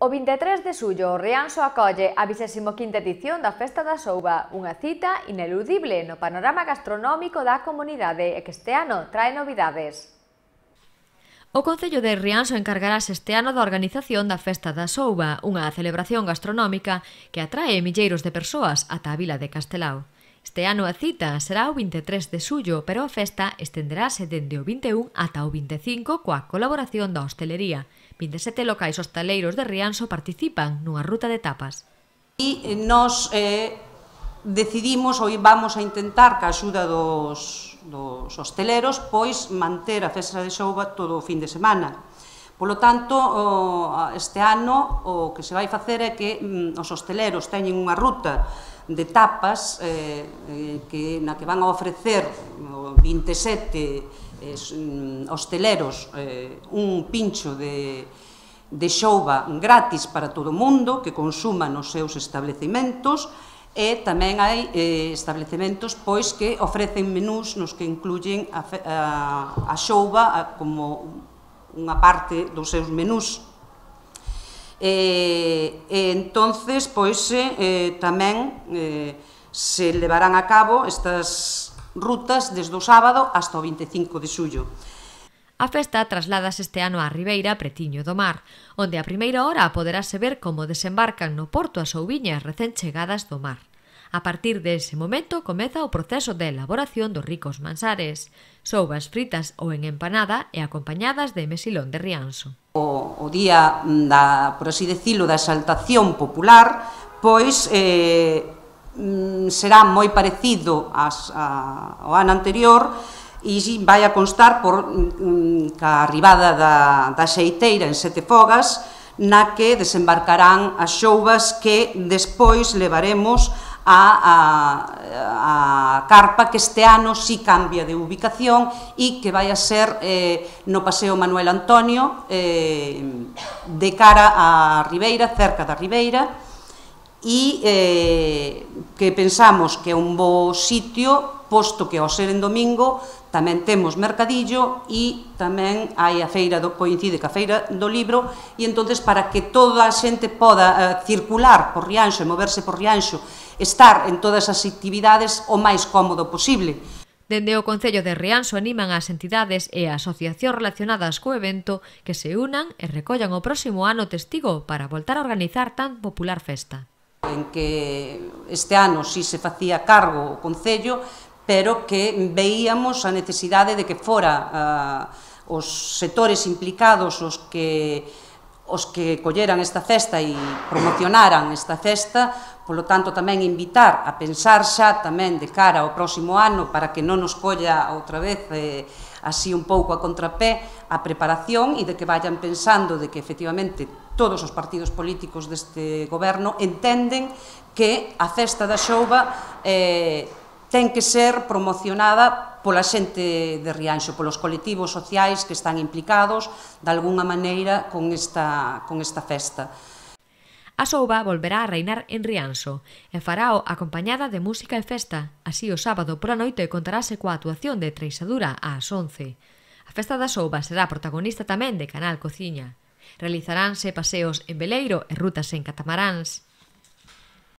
O 23 de xullo, Rianxo acolle a 25ª edición da Festa da Souba, unha cita ineludible no panorama gastronómico da comunidade e que este ano trae novidades. O Concello de Rianxo encargarase este ano da organización da Festa da Souba, unha celebración gastronómica que atrae milleiros de persoas ata a vila de Castelao. Este ano a cita será o 23 de xullo, pero a festa estenderase dende o 21 ata o 25 coa colaboración da hostelería. 27 locais hostaleiros de Rianxo participan nunha ruta de tapas. E nós decidimos, ou vamos a intentar, ca axuda dos hosteleros, pois manter a Festa de Souba todo o fin de semana. Polo tanto, este ano o que se vai facer é que os hosteleros teñen unha ruta de tapas na que van a ofrecer 27 hosteleros un pincho de xouba gratis para todo o mundo que consuma nos seus establecementos, e tamén hai establecementos pois que ofrecen menús nos que incluyen a xouba como unha parte dos seus menús. Entonces, pois, tamén se levarán a cabo estas rutas desde o sábado hasta o 25 de xullo. A festa trasládase este ano á Ribeira, pretiño do mar, onde a primeira hora poderase ver como desembarcan no porto as ouviñas recén chegadas do mar. A partir dese momento comeza o proceso de elaboración dos ricos mansares, soubas fritas ou en empanada e acompañadas de mesilón de Rianxo. O día, por así decirlo, da exaltación popular, pois será moi parecido ao ano anterior e vai a constar por a arribada da xeiteira en Sete Fogas, na que desembarcarán as xoubas que despois levaremos a carpa, que este ano si cambia de ubicación e que vai a ser no Paseo Manuel Antonio, de cara á Ribeira, cerca da Ribeira, e que pensamos que é un bo sitio, posto que ao ser en domingo tamén temos mercadillo e tamén hai a feira, coincide ca feira do libro, e entonces para que toda a xente poda circular por Rianxo e moverse por Rianxo, estar en todas as actividades o máis cómodo posible. Dende o Concello de Rianxo animan as entidades e a asociacións relacionadas co evento que se unan e recollan o próximo ano testigo para voltar a organizar tan popular festa. En que este ano si se facía cargo o Concello, pero que veíamos a necesidade de que fora os sectores implicados os que colleran esta festa e promocionaran esta festa. Polo tanto, tamén invitar a pensar xa tamén de cara ao próximo ano, para que non nos colla outra vez así un pouco a contrapé a preparación, e de que vayan pensando de que efectivamente todos os partidos políticos deste goberno entenden que a festa da xouba ten que ser promocionada pola xente de Rianxo, polos colectivos sociais que están implicados de algunha maneira con esta festa. A souba volverá a reinar en Rianxo e farao acompañada de música e festa. Así, o sábado pola noite contarase coa actuación de Treixadura ás 11. A festa da souba será protagonista tamén de Canal Cociña. Realizaránse paseos en veleiro e rutas en catamaráns.